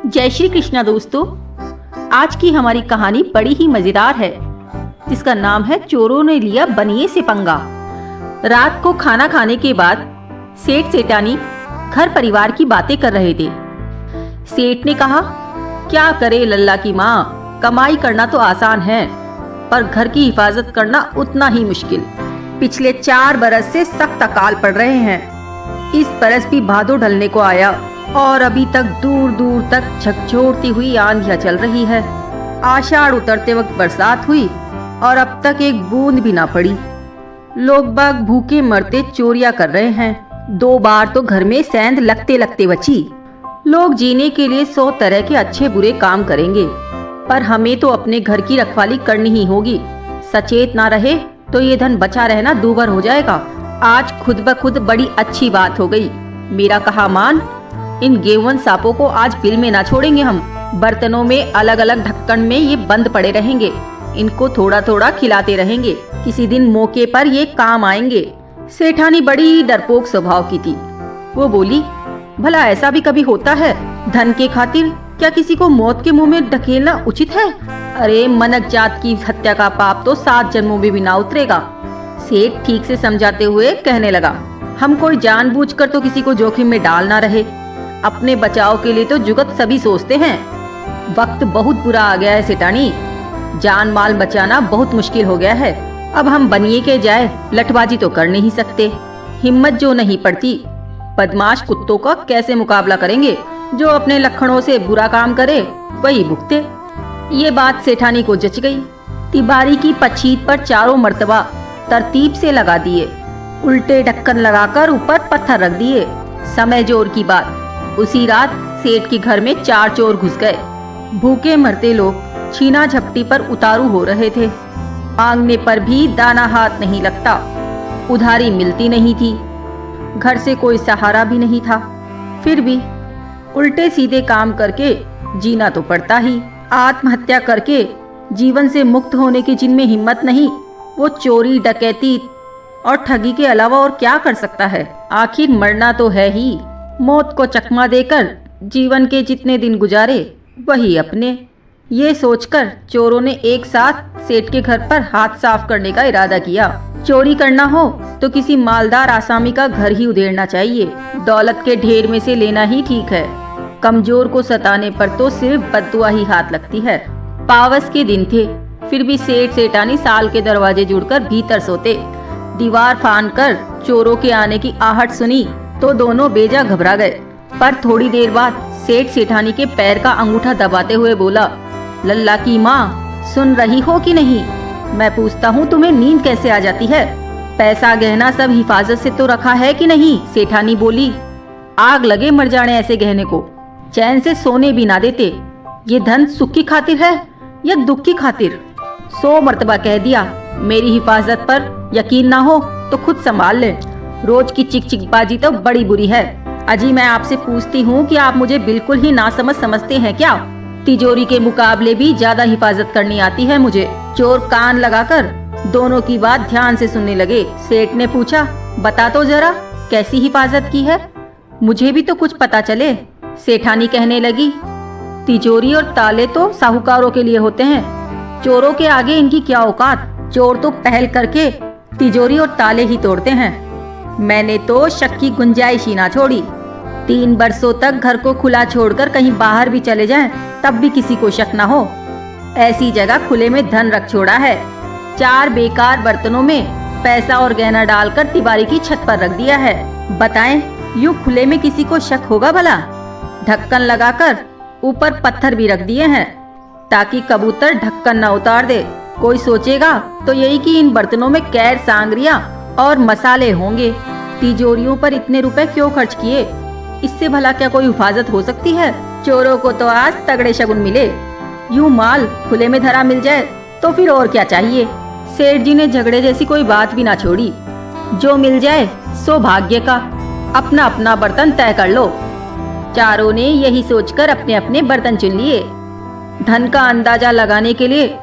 जय श्री कृष्णा दोस्तों। आज की हमारी कहानी बड़ी ही मजेदार है, जिसका नाम है चोरों ने लिया बनिए से पंगा। रात को खाना खाने के बाद सेठ सेठानी घर परिवार की बातें कर रहे थे। सेठ ने कहा, क्या करे लल्ला की माँ, कमाई करना तो आसान है पर घर की हिफाजत करना उतना ही मुश्किल। पिछले 4 बरस से सख्त अकाल पड़ रहे हैं। इस बरस भी भादो ढलने को आया और अभी तक दूर दूर तक झकझोरती हुई आंधियां चल रही है। आषाढ़ उतरते वक्त बरसात हुई और अब तक एक बूंद भी ना पड़ी। लोग बाग भूखे मरते चोरियां कर रहे हैं। 2 बार तो घर में सेंध लगते लगते बची। लोग जीने के लिए 100 तरह के अच्छे बुरे काम करेंगे, पर हमें तो अपने घर की रखवाली करनी ही होगी। सचेत ना रहे तो ये धन बचा रहना दूभर हो जाएगा। आज खुद ब खुद बड़ी अच्छी बात हो गई। मेरा कहा मान, इन गेवन सांपों को आज बिल में ना छोड़ेंगे हम। बर्तनों में अलग अलग ढक्कन में ये बंद पड़े रहेंगे। इनको थोड़ा थोड़ा खिलाते रहेंगे, किसी दिन मौके पर ये काम आएंगे। सेठानी बड़ी डरपोक स्वभाव की थी। वो बोली, भला ऐसा भी कभी होता है? धन के खातिर क्या किसी को मौत के मुंह में ढकेलना उचित है? अरे मनक जात की हत्या का पाप तो 7 जन्मों में भी ना उतरेगा। सेठ ठीक से समझाते हुए कहने लगा, हम कोई जानबूझकर तो किसी को जोखिम में डाल ना रहे। अपने बचाव के लिए तो जुगत सभी सोचते हैं। वक्त बहुत बुरा आ गया है सेठानी, जान माल बचाना बहुत मुश्किल हो गया है। अब हम बनिए के जाए लठबाजी तो कर नहीं सकते। हिम्मत जो नहीं पड़ती, बदमाश कुत्तों का कैसे मुकाबला करेंगे? जो अपने लखनों से बुरा काम करे वही भुगते। ये बात सेठानी को जच गई। तिबारी की पछीत पर चारों मर्तबा तरतीब से लगा दिए, उल्टे ढक्कन लगाकर ऊपर पत्थर रख दिए। समय जोर की बात, उसी रात सेठ के घर में 4 चोर घुस गए। भूखे मरते लोग छीना झपटी पर उतारू हो रहे थे। मांगने पर भी दाना हाथ नहीं लगता। उधारी मिलती नहीं थी, घर से कोई सहारा भी नहीं था। फिर भी उल्टे सीधे काम करके जीना तो पड़ता ही। आत्महत्या करके जीवन से मुक्त होने की जिनमें हिम्मत नहीं, वो चोरी डकैती और ठगी के अलावा और क्या कर सकता है? आखिर मरना तो है ही। मौत को चकमा देकर जीवन के जितने दिन गुजारे वही अपने। ये सोचकर चोरों ने एक साथ सेठ के घर पर हाथ साफ करने का इरादा किया। चोरी करना हो तो किसी मालदार आसामी का घर ही उधेड़ना चाहिए। दौलत के ढेर में से लेना ही ठीक है। कमजोर को सताने पर तो सिर्फ बद्दुआ ही हाथ लगती है। पावस के दिन थे, फिर भी सेठ सेठानी साल के दरवाजे जुड़कर भीतर सोते। दीवार फान कर चोरों के आने की आहट सुनी तो दोनों बेजा घबरा गए। पर थोड़ी देर बाद सेठ सेठानी के पैर का अंगूठा दबाते हुए बोला, लल्ला की माँ, सुन रही हो कि नहीं? मैं पूछता हूँ, तुम्हें नींद कैसे आ जाती है? पैसा गहना सब हिफाजत से तो रखा है कि नहीं? सेठानी बोली, आग लगे मर जाने ऐसे गहने को, चैन से सोने भी ना देते। ये धन सुख की खातिर है या दुख की खातिर? 100 मर्तबा कह दिया, मेरी हिफाजत पर यकीन ना हो तो खुद संभाल ले। रोज की चिक चिकबाजी तो बड़ी बुरी है। अजी मैं आपसे पूछती हूँ कि आप मुझे बिल्कुल ही नासमझ समझते हैं क्या? तिजोरी के मुकाबले भी ज्यादा हिफाजत करनी आती है मुझे। चोर कान लगाकर दोनों की बात ध्यान से सुनने लगे। सेठ ने पूछा, बता तो जरा कैसी हिफाजत की है, मुझे भी तो कुछ पता चले। सेठानी कहने लगी, तिजोरी और ताले तो साहूकारों के लिए होते हैं, चोरों के आगे इनकी क्या औकात। चोर तो पहल करके तिजोरी और ताले ही तोड़ते हैं। मैंने तो शक की गुंजाइश ही ना छोड़ी। 3 बरसों तक घर को खुला छोड़कर कहीं बाहर भी चले जाएं, तब भी किसी को शक ना हो। ऐसी जगह खुले में धन रख छोड़ा है। 4 बेकार बर्तनों में पैसा और गहना डालकर तिवारी की छत पर रख दिया है। बताएं, यूं खुले में किसी को शक होगा भला? ढक्कन लगाकर ऊपर पत्थर भी रख दिए हैं ताकि कबूतर ढक्कन न उतार दे। कोई सोचेगा तो यही कि इन बर्तनों में कैर सांगरिया और मसाले होंगे। तिजोरियों पर इतने रुपए क्यों खर्च किए? इससे भला क्या कोई हिफाजत हो सकती है? चोरों को तो आज तगड़े शगुन मिले। यूं माल खुले में धरा मिल जाए तो फिर और क्या चाहिए? सेठ जी ने झगड़े जैसी कोई बात भी ना छोड़ी। जो मिल जाए सो भाग्य का, अपना अपना बर्तन तय कर लो। चारों ने यही सोचकर अपने अपने बर्तन चुन लिए। धन का अंदाजा लगाने के लिए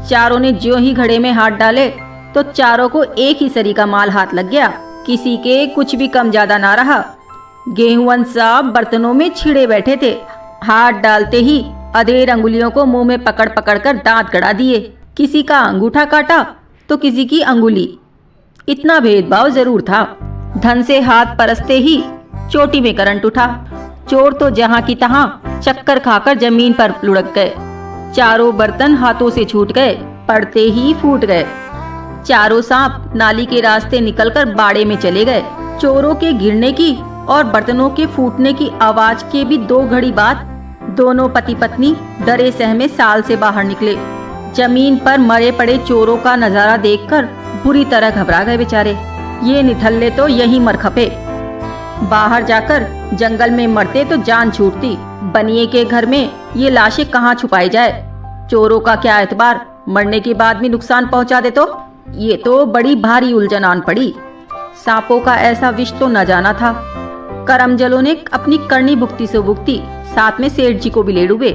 चारों ने ज्यों ही घड़े में हाथ डाले तो चारों को एक ही सरी का माल हाथ लग गया। किसी के कुछ भी कम ज्यादा ना रहा। गेहूं साहब बर्तनों में छिड़े बैठे थे। हाथ डालते ही अधेड़ अंगुलियों को मुंह में पकड़ पकड़ कर दांत गड़ा दिए। किसी का अंगूठा काटा तो किसी की अंगुली। इतना भेदभाव जरूर था। धन से हाथ परसते ही चोटी में करंट उठा। चोर तो जहां की तहां चक्कर खाकर जमीन पर लुढ़क गए। चारों बर्तन हाथों से छूट गए, पड़ते ही फूट गए। चारों सांप नाली के रास्ते निकलकर बाड़े में चले गए। चोरों के गिरने की और बर्तनों के फूटने की आवाज के भी 2 घड़ी बाद दोनों पति पत्नी डरे सहमे साल से बाहर निकले। जमीन पर मरे पड़े चोरों का नजारा देखकर बुरी तरह घबरा गए बेचारे। ये निठल्ले तो यहीं मर खपे। बाहर जाकर जंगल में मरते तो जान छूटती। बनिए के घर में ये लाशें कहाँ छुपाई जाए। चोरों का क्या एतबार, मरने के बाद भी नुकसान पहुंचा दे तो। ये तो बड़ी भारी उलझन आन पड़ी। सांपों का ऐसा विष तो न जाना था। करमजलों ने अपनी करनी भुगती से भुगती, साथ में सेठ जी को भी ले डूबे।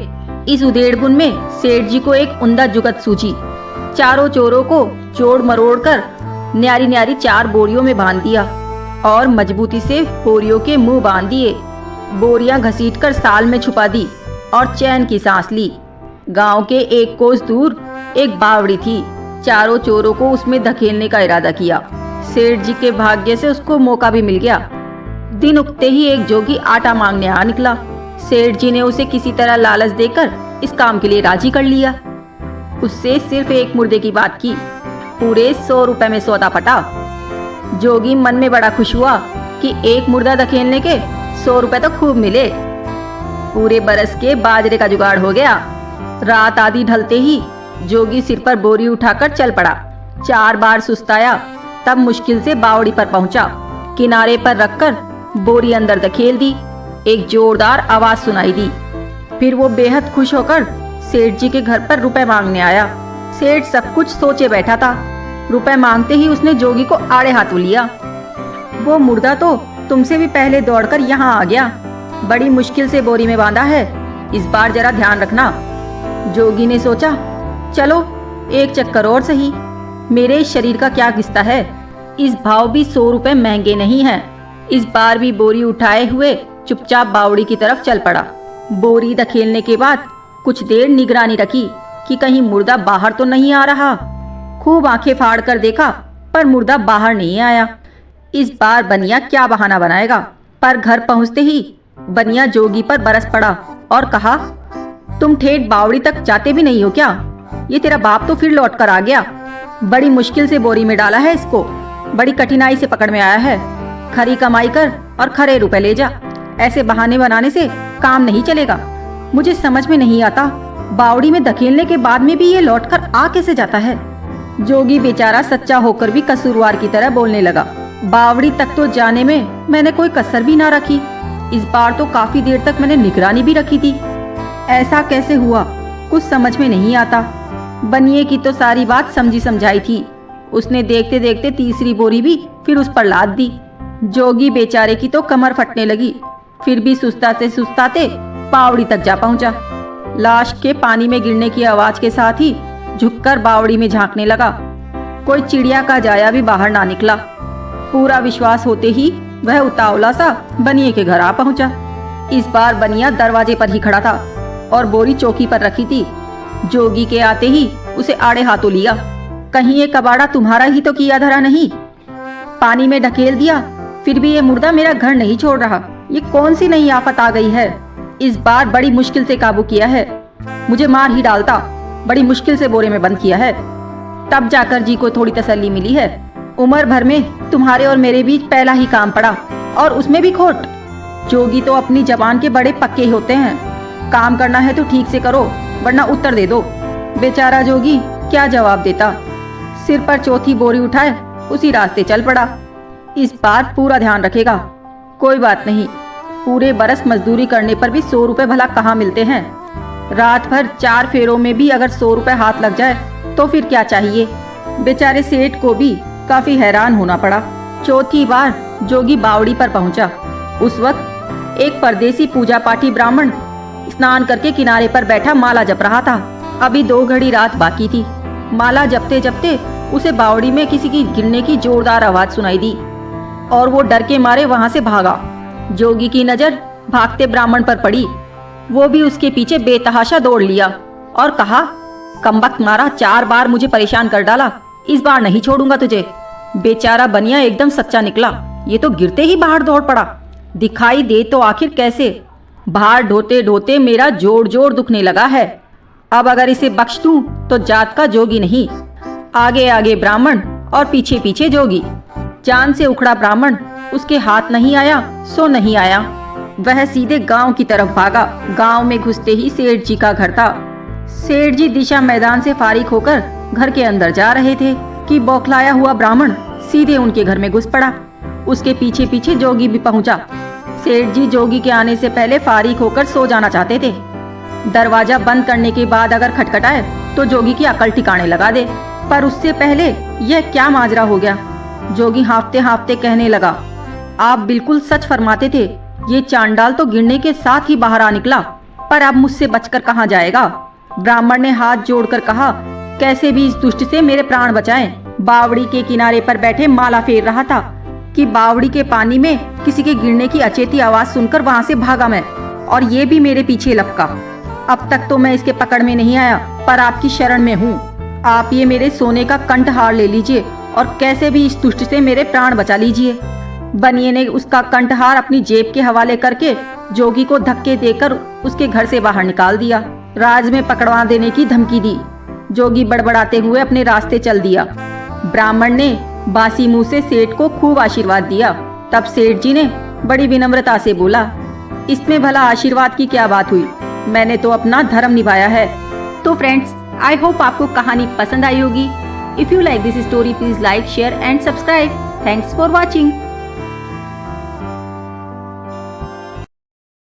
इस उधेड़बुन में सेठ जी को एक उम्दा जुगत सूझी। चारों चोरों को जोड़ मरोड़ कर न्यारी न्यारी 4 बोरियों में बांध दिया और मजबूती से बोरियों के मुंह बांध दिए। बोरियां घसीटकर साल में छुपा दी और चैन की सांस ली। गांव के 1 कोस दूर एक बावड़ी थी। चारों चोरों को उसमें धकेलने का इरादा किया। सेठ जी के भाग्य से उसको मौका भी मिल गया। दिन उगते ही एक जोगी आटा मांगने आ निकला। सेठ जी ने उसे किसी तरह लालच देकर इस काम के लिए राजी कर लिया। उससे सिर्फ 1 मुर्दे की बात की। पूरे 100 रुपए में सौदा पटा। जोगी मन में बड़ा खुश हुआ कि 1 मुर्दा धकेलने के 100 रुपए तो खूब मिले। पूरे बरस के बाजरे का जुगाड़ हो गया। रात आधी ढलते ही जोगी सिर पर बोरी उठाकर चल पड़ा। 4 बार सुस्ताया, तब मुश्किल से बावड़ी पर पहुंचा। किनारे पर रखकर बोरी अंदर धकेल दी। एक जोरदार आवाज सुनाई दी। फिर वो बेहद खुश होकर सेठ जी के घर पर रुपए मांगने आया। सेठ सब कुछ सोचे बैठा था। रुपए मांगते ही उसने जोगी को आड़े हाथों लिया। वो मुर्दा तो तुमसे भी पहले दौड़कर यहाँ आ गया। बड़ी मुश्किल से बोरी में बांधा है, इस बार जरा ध्यान रखना। जोगी ने सोचा, चलो 1 चक्कर और सही। मेरे शरीर का क्या किस्ता है। इस भाव भी 100 रुपए महंगे नहीं हैं। इस बार भी बोरी उठाए हुए चुपचाप बावड़ी की तरफ चल पड़ा। बोरी धकेलने के बाद कुछ देर निगरानी रखी कि कहीं मुर्दा बाहर तो नहीं आ रहा। खूब आंखें फाड़ कर देखा, पर मुर्दा बाहर नहीं आया। इस बार बनिया क्या बहाना बनाएगा। पर घर पहुंचते ही बनिया जोगी पर बरस पड़ा और कहा, तुम ठेठ बावड़ी तक जाते भी नहीं हो क्या। ये तेरा बाप तो फिर लौट कर आ गया। बड़ी मुश्किल से बोरी में डाला है इसको। बड़ी कठिनाई से पकड़ में आया है। खरी कमाई कर और खरे रुपए ले जा। ऐसे बहाने बनाने से काम नहीं चलेगा। मुझे समझ में नहीं आता, बावड़ी में धकेलने के बाद में भी ये लौटकर आ कैसे जाता है। जोगी बेचारा सच्चा होकर भी कसूरवार की तरह बोलने लगा। बावड़ी तक तो जाने में मैंने कोई कसर भी ना रखी। इस बार तो काफी देर तक मैंने निगरानी भी रखी थी। ऐसा कैसे हुआ कुछ समझ में नहीं आता। बनिए की तो सारी बात समझी समझाई थी। उसने देखते देखते तीसरी बोरी भी फिर उस पर लाद दी। जोगी बेचारे की तो कमर फटने लगी। फिर भी सुस्ताते सुस्ताते बावड़ी तक जा पहुंचा। लाश के पानी में गिरने की आवाज के साथ ही झुककर बावड़ी में झांकने लगा। कोई चिड़िया का जाया भी बाहर ना निकला। पूरा विश्वास होते ही वह उतावला सा बनिए के घर आ पहुंचा। इस बार बनिया दरवाजे पर ही खड़ा था और बोरी चौकी पर रखी थी। जोगी के आते ही उसे आड़े हाथों लिया। कहीं ये कबाड़ा तुम्हारा ही तो किया धरा नहीं। पानी में ढकेल दिया, फिर भी ये मुर्दा मेरा घर नहीं छोड़ रहा। ये कौन सी नई आफत आ गई है। इस बार बड़ी मुश्किल से काबू किया है। मुझे मार ही डालता। बड़ी मुश्किल से बोरे में बंद किया है। तब जाकर जी को थोड़ी तसल्ली मिली है। उम्र भर में तुम्हारे और मेरे बीच पहला ही काम पड़ा, और उसमें भी खोट। जोगी तो अपनी जबान के बड़े पक्के होते हैं। काम करना है तो ठीक से करो, वरना उत्तर दे दो। बेचारा जोगी क्या जवाब देता। सिर पर चौथी बोरी उठाए उसी रास्ते चल पड़ा। इस बार पूरा ध्यान रखेगा। कोई बात नहीं, पूरे बरस मजदूरी करने पर भी 100 रुपए भला कहाँ मिलते हैं। रात भर 4 फेरों में भी अगर 100 रुपए हाथ लग जाए तो फिर क्या चाहिए। बेचारे सेठ को भी काफी हैरान होना पड़ा। चौथी बार जोगी बावड़ी पर पहुंचा। उस वक्त एक परदेसी पूजा पाठी ब्राह्मण स्नान करके किनारे पर बैठा माला जप रहा था। अभी 2 घड़ी रात बाकी थी। माला जपते जपते उसे बावड़ी में किसी की गिरने की जोरदार आवाज सुनाई दी और वो डर के मारे वहां से भागा। जोगी की नजर भागते ब्राह्मण पर पड़ी। वो भी उसके पीछे बेतहाशा दौड़ लिया और कहा, कमबख्त मारा, 4 बार मुझे परेशान कर डाला, इस बार नहीं छोड़ूंगा तुझे। बेचारा बनिया एकदम सच्चा निकला, ये तो गिरते ही बाहर दौड़ पड़ा। दिखाई दे तो आखिर कैसे। बाहर ढोते ढोते मेरा जोड़ जोड़ दुखने लगा है। अब अगर इसे बख्श दूं तो जात का जोगी नहीं। आगे आगे ब्राह्मण और पीछे पीछे जोगी। जान से उखड़ा ब्राह्मण, उसके हाथ नहीं आया सो नहीं आया। वह सीधे गांव की तरफ भागा। गांव में घुसते ही सेठ जी का घर था। सेठ जी दिशा मैदान से फारिग होकर घर के अंदर जा रहे थे कि बौखलाया हुआ ब्राह्मण सीधे उनके घर में घुस पड़ा। उसके पीछे पीछे जोगी भी पहुंचा। सेठ जी जोगी के आने से पहले फारिग होकर सो जाना चाहते थे। दरवाजा बंद करने के बाद अगर खटखटाए तो जोगी की अकल ठिकाने लगा दे, पर उससे पहले यह क्या माजरा हो गया। जोगी हांफते हांफते कहने लगा, आप बिल्कुल सच फरमाते थे, ये चांडाल तो गिरने के साथ ही बाहर आ निकला, पर अब मुझसे बचकर कहाँ जाएगा। ब्राह्मण ने हाथ जोड़कर कहा, कैसे भी इस दुष्ट से मेरे प्राण बचाएं। बावड़ी के किनारे पर बैठे माला फेर रहा था कि बावड़ी के पानी में किसी के गिरने की अचेती आवाज सुनकर वहां से भागा मैं, और ये भी मेरे पीछे लपका। अब तक तो मैं इसके पकड़ में नहीं आया, पर आपकी शरण में हूँ। आप ये मेरे सोने का कंठहार ले लीजिए और कैसे भी इस दुष्ट से मेरे प्राण बचा लीजिए। बनिए ने उसका कंठहार अपनी जेब के हवाले करके जोगी को धक्के देकर उसके घर से बाहर निकाल दिया। राज में पकड़वा देने की धमकी दी। जोगी बड़बड़ाते हुए अपने रास्ते चल दिया। ब्राह्मण ने बासी मुंह से सेठ को खूब आशीर्वाद दिया। तब सेठ जी ने बड़ी विनम्रता से बोला, इसमें भला आशीर्वाद की क्या बात हुई, मैंने तो अपना धर्म निभाया है। तो फ्रेंड्स, आई होप आपको कहानी पसंद आई होगी। If you like this story, please like, share and subscribe. Thanks for watching.